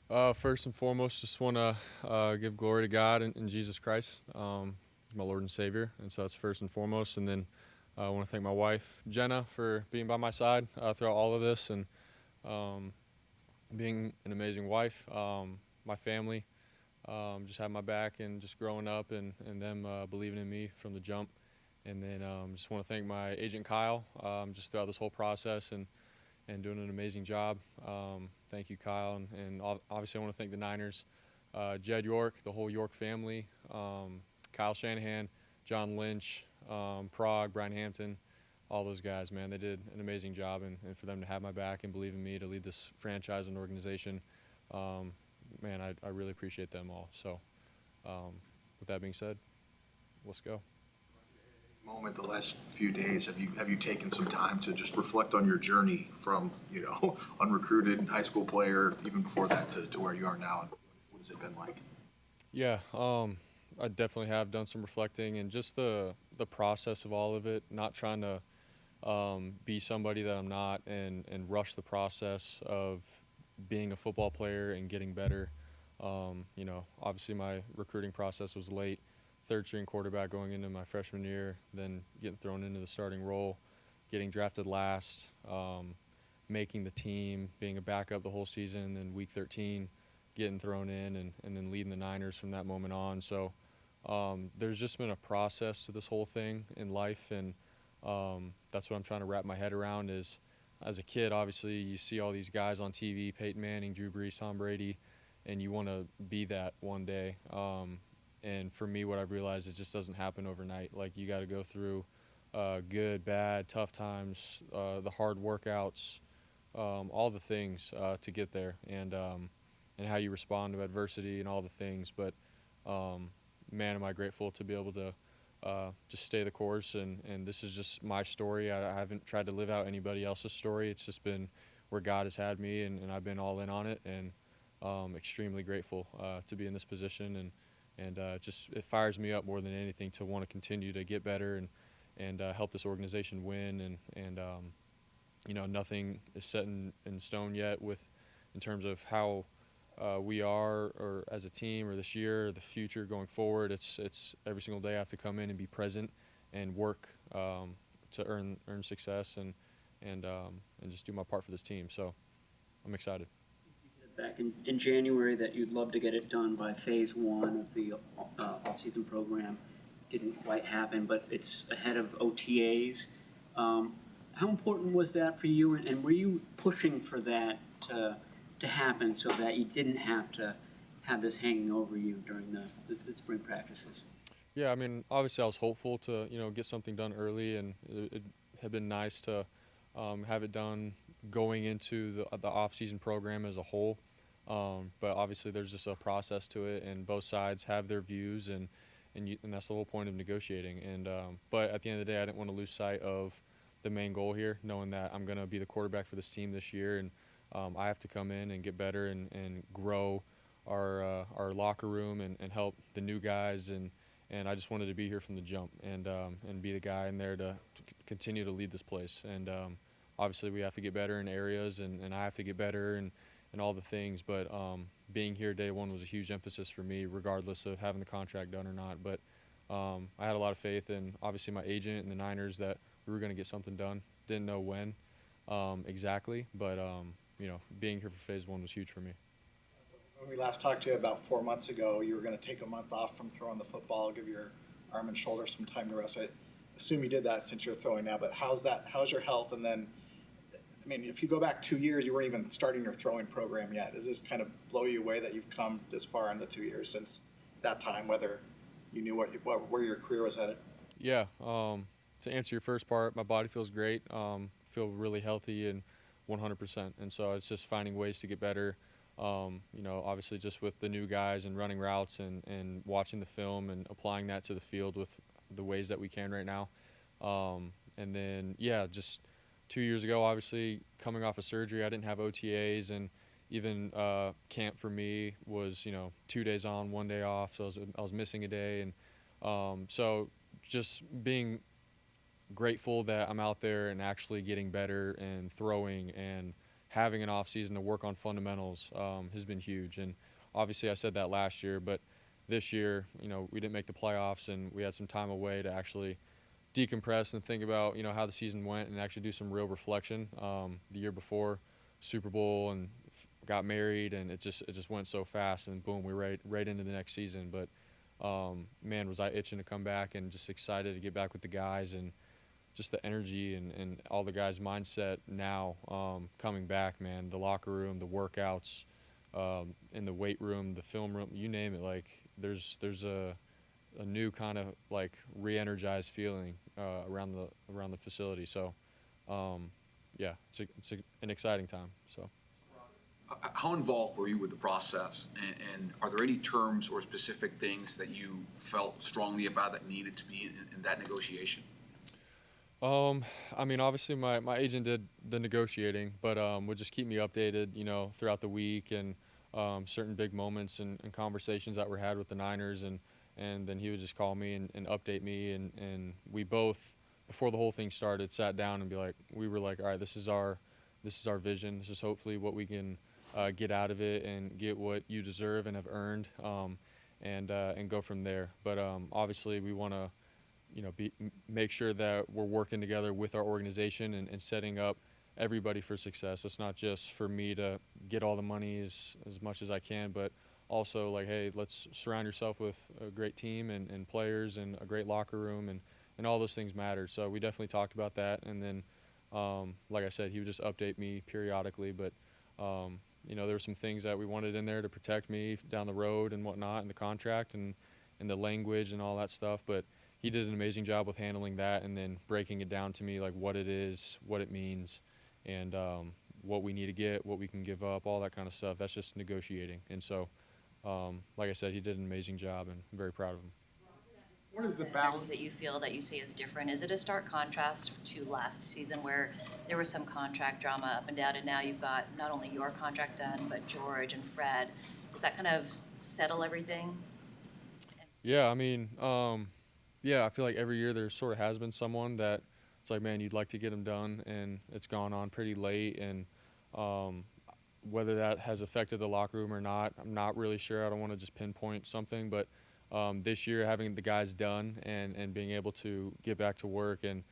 First and foremost, just want to give glory to God and Jesus Christ, my Lord and Savior. And so that's first and foremost. And then I want to thank my wife, Jenna, for being by my side throughout all of this and um, being an amazing wife. My family just had my back and just growing up and them believing in me from the jump. And then just want to thank my agent, Kyle, just throughout this whole process and doing an amazing job. Thank you, Kyle. And obviously, I want to thank the Niners, Jed York, the whole York family, Kyle Shanahan, John Lynch, Prague, Brian Hampton, all those guys, man. They did an amazing job. And for them to have my back and believe in me to lead this franchise and organization, man, I really appreciate them all. So, with that being said, let's go. Moment the last few days, have you taken some time to just reflect on your journey from unrecruited high school player even before that to where you are now, and what has it been like? Yeah, I definitely have done some reflecting and just the process of all of it, not trying to be somebody that I'm not and rush the process of being a football player and getting better. Obviously my recruiting process was late, third string quarterback going into my freshman year, then getting thrown into the starting role, getting drafted last, making the team, being a backup the whole season, and then week 13 getting thrown in and then leading the Niners from that moment on. So there's just been a process to this whole thing in life, and that's what I'm trying to wrap my head around is as a kid, obviously, you see all these guys on TV, Peyton Manning, Drew Brees, Tom Brady, and you want to be that one day. And for me, what I've realized, it just doesn't happen overnight. Like, you got to go through good, bad, tough times, the hard workouts, all the things to get there, and how you respond to adversity and all the things. But man, am I grateful to be able to just stay the course. And this is just my story. I haven't tried to live out anybody else's story. It's just been where God has had me, and I've been all in on it. And extremely grateful to be in this position. And just it fires me up more than anything to want to continue to get better and help this organization win. And nothing is set in stone yet with in terms of how we are, or as a team, or this year, or the future going forward. It's every single day I have to come in and be present and work to earn success and just do my part for this team. So I'm excited. Back in January that you'd love to get it done by phase one of the off-season program. Didn't quite happen, but it's ahead of OTAs. How important was that for you, and were you pushing for that to happen so that you didn't have to have this hanging over you during the spring practices? Yeah, I mean, obviously I was hopeful to get something done early, and it had been nice to have it done going into the off-season program as a whole. But obviously there's just a process to it, and both sides have their views, and that's the whole point of negotiating. But at the end of the day, I didn't want to lose sight of the main goal here, knowing that I'm going to be the quarterback for this team this year, and I have to come in and get better and grow our locker room and help the new guys, and I just wanted to be here from the jump and be the guy in there to continue to lead this place. And obviously we have to get better in areas, and I have to get better and all the things. But being here day one was a huge emphasis for me, regardless of having the contract done or not. But I had a lot of faith in, obviously, my agent and the Niners that we were going to get something done. Didn't know when exactly, but being here for phase one was huge for me. When we last talked to you about 4 months ago, you were going to take a month off from throwing the football, give your arm and shoulder some time to rest. I assume you did that since you're throwing now, but how's your health? And then, I mean, if you go back 2 years, you weren't even starting your throwing program yet. Does this kind of blow you away that you've come this far in the 2 years since that time, whether you knew where your career was headed? Yeah. To answer your first part, my body feels great. Feel really healthy and 100%. And so it's just finding ways to get better. Obviously just with the new guys and running routes and watching the film and applying that to the field with the ways that we can right now. And then, yeah, just 2 years ago, obviously coming off of surgery, I didn't have OTAs, and even camp for me was, 2 days on, 1 day off. So I was missing a day. And so just being grateful that I'm out there and actually getting better and throwing and having an off season to work on fundamentals has been huge. And obviously, I said that last year, but this year, we didn't make the playoffs, and we had some time away to actually decompress and think about how the season went and actually do some real reflection. The year before, Super Bowl, and got married, and it just went so fast, and boom, we're right into the next season. But man, was I itching to come back, and just excited to get back with the guys, and just the energy and all the guys' mindset now coming back, man. The locker room, the workouts, in the weight room, the film room, you name it. Like there's a new kind of like re-energized feeling around the facility. So yeah, it's an exciting time. So. How involved were you with the process, and are there any terms or specific things that you felt strongly about that needed to be in that negotiation? I mean, obviously my agent did the negotiating, but would just keep me updated, throughout the week, and certain big moments and conversations that were had with the Niners, and then he would just call me and update me, and we both, before the whole thing started, sat down and we were like, all right, this is our vision. This is hopefully what we can get out of it and get what you deserve and have earned, and go from there. But obviously we want to make sure that we're working together with our organization and setting up everybody for success. It's not just for me to get all the money as much as I can, but also like, hey, let's surround yourself with a great team and players and a great locker room, and all those things matter. So we definitely talked about that. And then, like I said, he would just update me periodically. But, there were some things that we wanted in there to protect me down the road and whatnot, in the contract and the language and all that stuff. But he did an amazing job with handling that and then breaking it down to me, like what it is, what it means, and what we need to get, what we can give up, all that kind of stuff. That's just negotiating. And so, like I said, he did an amazing job, and I'm very proud of him. What is the balance that you feel that you say is different? Is it a stark contrast to last season where there was some contract drama up and down, and now you've got not only your contract done, but George and Fred? Does that kind of settle everything? Yeah, I mean, yeah, I feel like every year there sort of has been someone that it's like, man, you'd like to get them done, and it's gone on pretty late. And whether that has affected the locker room or not, I'm not really sure. I don't want to just pinpoint something, but this year having the guys done and being able to get back to work and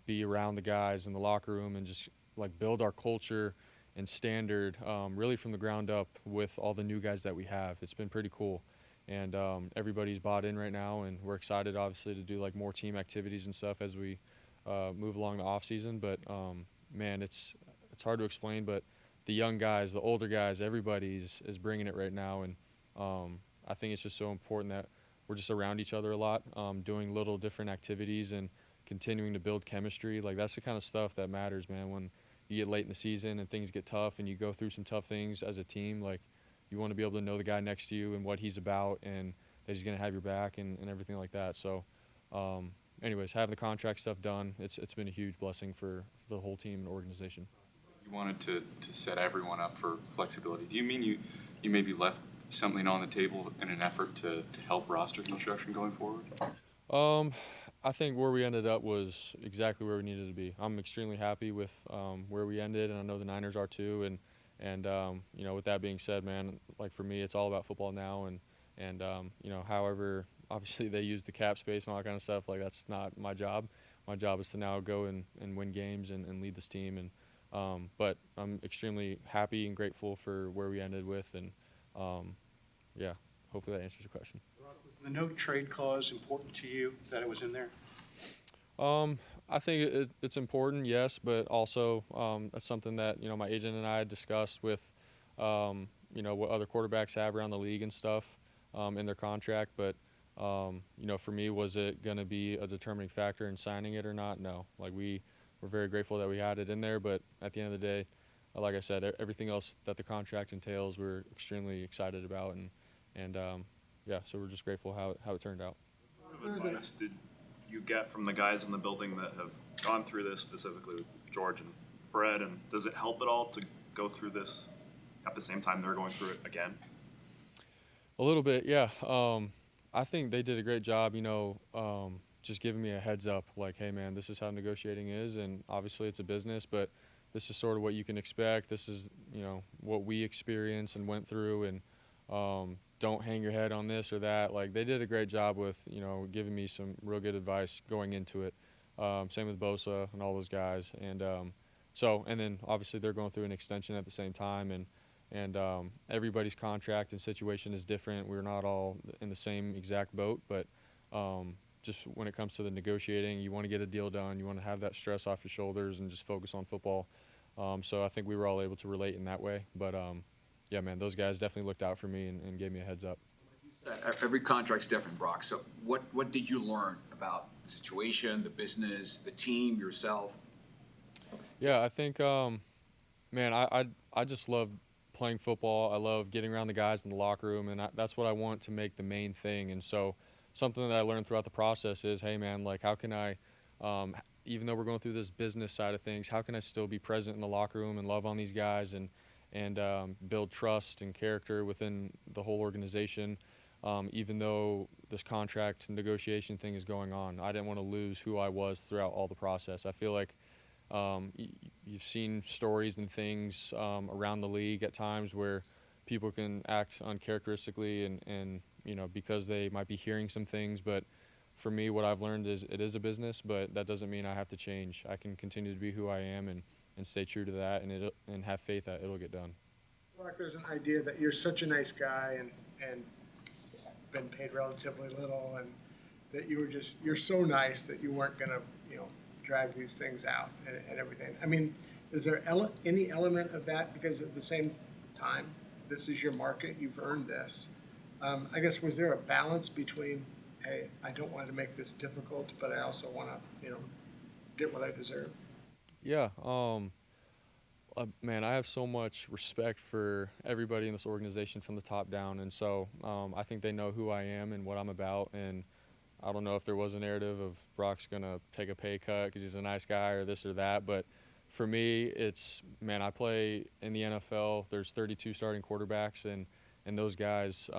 be around the guys in the locker room and just like build our culture and standard really from the ground up with all the new guys that we have. It's been pretty cool. And everybody's bought in right now, and we're excited, obviously, to do like more team activities and stuff as we move along the off season. But man, it's hard to explain. But the young guys, the older guys, everybody's is bringing it right now, and I think it's just so important that we're just around each other a lot, doing little different activities and continuing to build chemistry. Like that's the kind of stuff that matters, man. When you get late in the season and things get tough, and you go through some tough things as a team, like. You want to be able to know the guy next to you and what he's about, and that he's going to have your back and everything like that. So, anyways, having the contract stuff done, it's been a huge blessing for the whole team and organization. You wanted to set everyone up for flexibility. Do you mean you maybe left something on the table in an effort to help roster construction going forward? I think where we ended up was exactly where we needed to be. I'm extremely happy with where we ended, and I know the Niners are too. And with that being said, man, like for me, it's all about football now, and however, obviously they use the cap space and all that kind of stuff. Like that's not my job. My job is to now go and win games and lead this team. And but I'm extremely happy and grateful for where we ended with, and yeah, hopefully that answers your question. Was the no trade clause important to you that it was in there? I think it's important, yes, but also that's something that my agent and I had discussed with what other quarterbacks have around the league and stuff in their contract. But for me, was it going to be a determining factor in signing it or not? No. Like we're very grateful that we had it in there, but at the end of the day, like I said, everything else that the contract entails, we're extremely excited about, and yeah, so we're just grateful how it turned out. What advice did you get from the guys in the building that have gone through this, specifically with George and Fred, and does it help at all to go through this at the same time they're going through it again? A little bit, yeah. I think they did a great job, just giving me a heads up, like, hey, man, this is how negotiating is, and obviously it's a business, but this is sort of what you can expect. This is, what we experienced and went through, and don't hang your head on this or that. Like, they did a great job with, giving me some real good advice going into it. Same with Bosa and all those guys. And and then obviously they're going through an extension at the same time, and everybody's contract and situation is different. We're not all in the same exact boat, but just when it comes to the negotiating, you want to get a deal done. You want to have that stress off your shoulders and just focus on football. So I think we were all able to relate in that way. But yeah, man, those guys definitely looked out for me and gave me a heads up. Every contract's different, Brock. So what did you learn about the situation, the business, the team, yourself? Yeah, I think, man, I just love playing football. I love getting around the guys in the locker room, and that's what I want to make the main thing. And so something that I learned throughout the process is, hey, man, like, how can I, even though we're going through this business side of things, how can I still be present in the locker room and love on these guys and build trust and character within the whole organization, even though this contract negotiation thing is going on. I didn't want to lose who I was throughout all the process. I feel like you've seen stories and things around the league at times where people can act uncharacteristically and because they might be hearing some things. But for me, what I've learned is it is a business, but that doesn't mean I have to change. I can continue to be who I am and stay true to that and have faith that it'll get done. Brock, there's an idea that you're such a nice guy and been paid relatively little, and that you're so nice that you weren't going to, drag these things out and everything. I mean, is there any element of that? Because at the same time, this is your market, you've earned this. I guess, was there a balance between, hey, I don't want to make this difficult, but I also want to, get what I deserve? Yeah, man, I have so much respect for everybody in this organization from the top down, and so I think they know who I am and what I'm about. And I don't know if there was a narrative of Brock's gonna take a pay cut because he's a nice guy or this or that, but for me, it's, man, I play in the NFL. There's 32 starting quarterbacks, and those guys,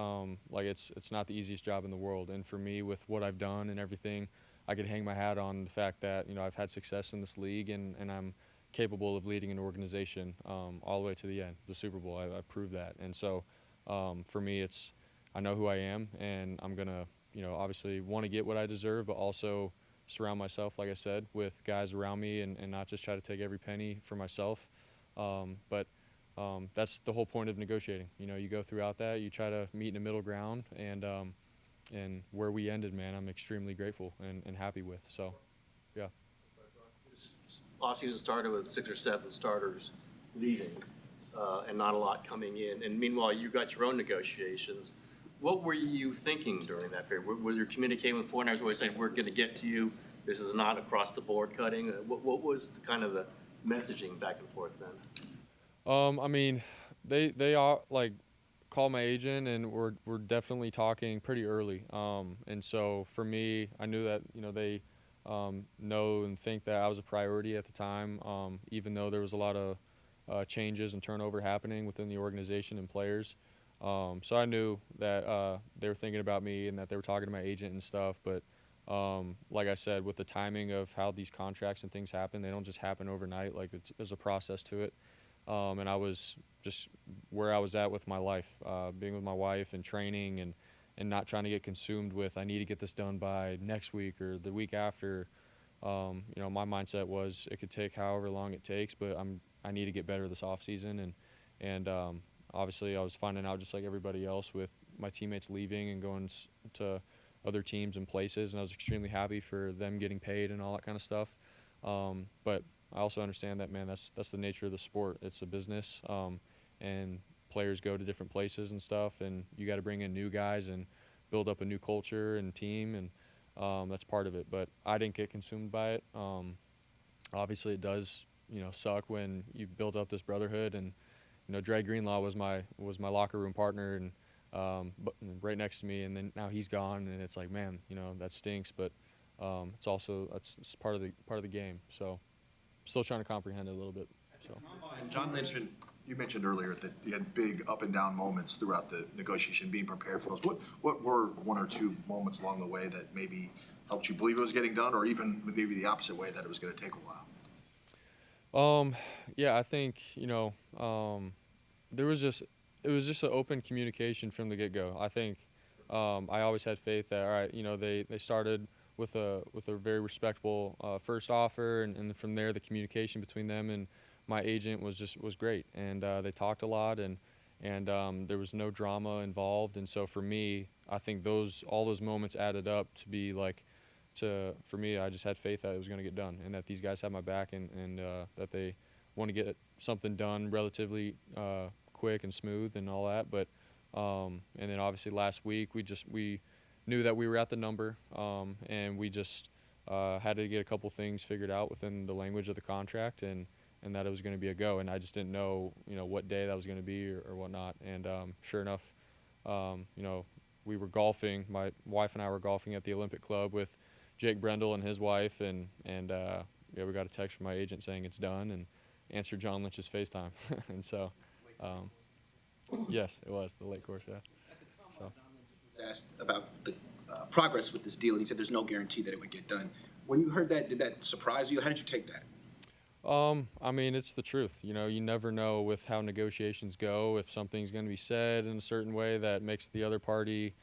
like, it's not the easiest job in the world. And for me, with what I've done and everything, I could hang my hat on the fact that I've had success in this league, and I'm capable of leading an organization all the way to the end, the Super Bowl. I proved that. And so for me, it's, I know who I am, and I'm gonna obviously want to get what I deserve, but also surround myself, like I said, with guys around me and not just try to take every penny for myself. But that's the whole point of negotiating. You go throughout that, you try to meet in a middle ground, and where we ended, man, I'm extremely grateful and happy with. So, yeah. This offseason started with 6 or 7 starters leaving and not a lot coming in. And meanwhile, you got your own negotiations. What were you thinking during that period? Were you communicating with 49ers always saying, we're going to get to you, this is not across the board cutting? What was the kind of the messaging back and forth then? I mean, they all, like, called my agent, and we're definitely talking pretty early. And so for me, I knew that they know and think that I was a priority at the time, even though there was a lot of changes and turnover happening within the organization and players. So I knew that they were thinking about me and that they were talking to my agent and stuff. But like I said, with the timing of how these contracts and things happen, they don't just happen overnight. Like, there's a process to it. And I was just where I was at with my life, being with my wife and training and not trying to get consumed with, I need to get this done by next week or the week after. My mindset was it could take however long it takes, but I need to get better this offseason. And obviously I was finding out just like everybody else with my teammates leaving and going to other teams and places, and I was extremely happy for them getting paid and all that kind of stuff. But I also understand that, man, that's the nature of the sport. It's a business, and players go to different places and stuff, and you got to bring in new guys and build up a new culture and team, and that's part of it. But I didn't get consumed by it. Obviously, it does, suck when you build up this brotherhood, and Dre Greenlaw was my locker room partner, and but right next to me, and then now he's gone, and it's like, man, that stinks. But it's also it's part of the game. So still trying to comprehend it a little bit. So. And John you mentioned earlier that you had big up and down moments throughout the negotiation, being prepared for those. What were 1 or 2 moments along the way that maybe helped you believe it was getting done, or even maybe the opposite way, that it was going to take a while? Yeah, I think, there was just it was just an open communication from the get-go. I think I always had faith that all right, they started with a very respectable first offer, and from there the communication between them and my agent was great, and they talked a lot, and there was no drama involved, and so for me, I think all those moments added up to be like for me, I just had faith that it was going to get done, and that these guys had my back, and that they want to get something done relatively quick and smooth and all that. But and then obviously last week we knew that we were at the number, and we just had to get a couple things figured out within the language of the contract, and that it was going to be a go. And I just didn't know what day that was going to be or whatnot. And sure enough, we were golfing. My wife and I were golfing at the Olympic Club with Jake Brendel and his wife, and yeah, we got a text from my agent saying it's done, and answered John Lynch's FaceTime, and so yes, it was the late course, yeah. So Asked about the progress with this deal, and he said there's no guarantee that it would get done. When you heard that, did that surprise you? How did you take that? I mean, it's the truth. You never know with how negotiations go if something's going to be said in a certain way that makes the other party,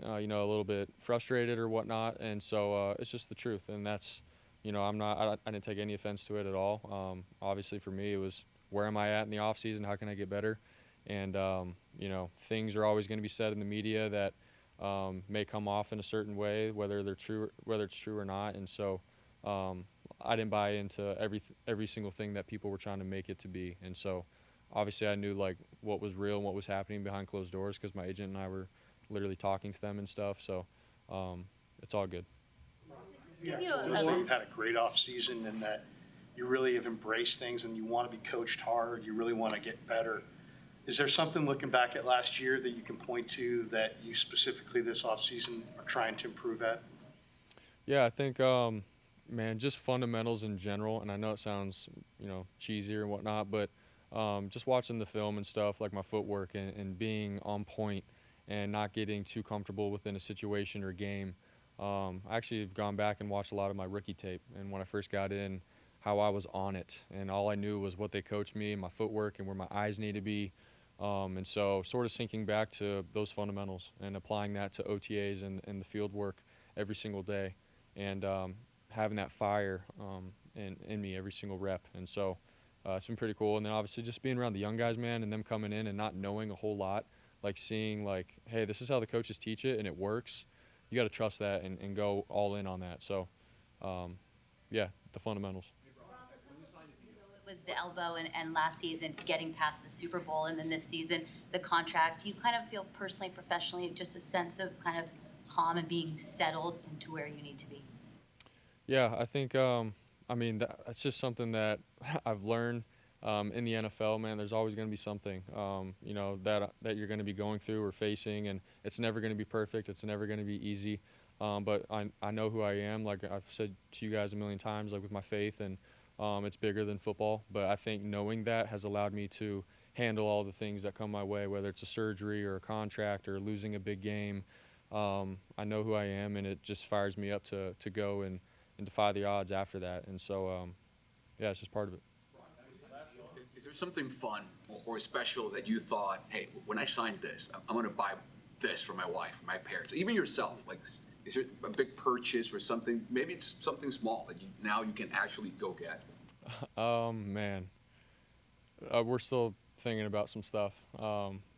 a little bit frustrated or whatnot. And so it's just the truth. And that's, I didn't take any offense to it at all. Obviously, for me, it was where am I at in the off season? How can I get better? And things are always going to be said in the media that may come off in a certain way, whether it's true or not. And so. I didn't buy into every single thing that people were trying to make it to be, and so obviously I knew like what was real and what was happening behind closed doors because my agent and I were literally talking to them and stuff. So it's all good. Yeah, so you've had a great offseason and that you really have embraced things and you want to be coached hard. You really want to get better. Is there something looking back at last year that you can point to that you specifically this offseason are trying to improve at? Yeah, I think. Man, just fundamentals in general, and I know it sounds, cheesy or whatnot, but just watching the film and stuff, like my footwork and being on point and not getting too comfortable within a situation or game. I actually have gone back and watched a lot of my rookie tape, and when I first got in, how I was on it, and all I knew was what they coached me, my footwork, and where my eyes need to be. And so sort of sinking back to those fundamentals and applying that to OTAs and the field work every single day. And having that fire in me every single rep. And so it's been pretty cool. And then obviously just being around the young guys, man, and them coming in and not knowing a whole lot, like seeing like, hey, this is how the coaches teach it and it works. You got to trust that and go all in on that. So, yeah, the fundamentals. It was the elbow and last season getting past the Super Bowl and then this season, the contract. You kind of feel personally, professionally, just a sense of kind of calm and being settled into where you need to be. Yeah, I think, that's just something that I've learned in the NFL, man. There's always going to be something, that you're going to be going through or facing, and it's never going to be perfect. It's never going to be easy. But I know who I am. Like I've said to you guys a million times, like with my faith, and it's bigger than football. But I think knowing that has allowed me to handle all the things that come my way, whether it's a surgery or a contract or losing a big game. I know who I am, and it just fires me up to go and defy the odds after that. And so, yeah, it's just part of it. Is there something fun or special that you thought, hey, when I signed this, I'm going to buy this for my wife, my parents, even yourself? Like, is there a big purchase or something? Maybe it's something small that now you can actually go get. Man, we're still thinking about some stuff.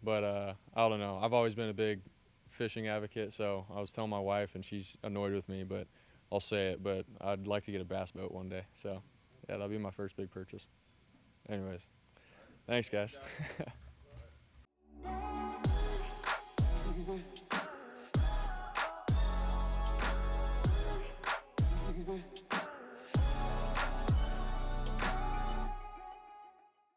But I don't know. I've always been a big fishing advocate, so I was telling my wife, and she's annoyed with me, but I'll say it, but I'd like to get a bass boat one day. So, yeah, that'll be my first big purchase. Anyways, thanks, guys.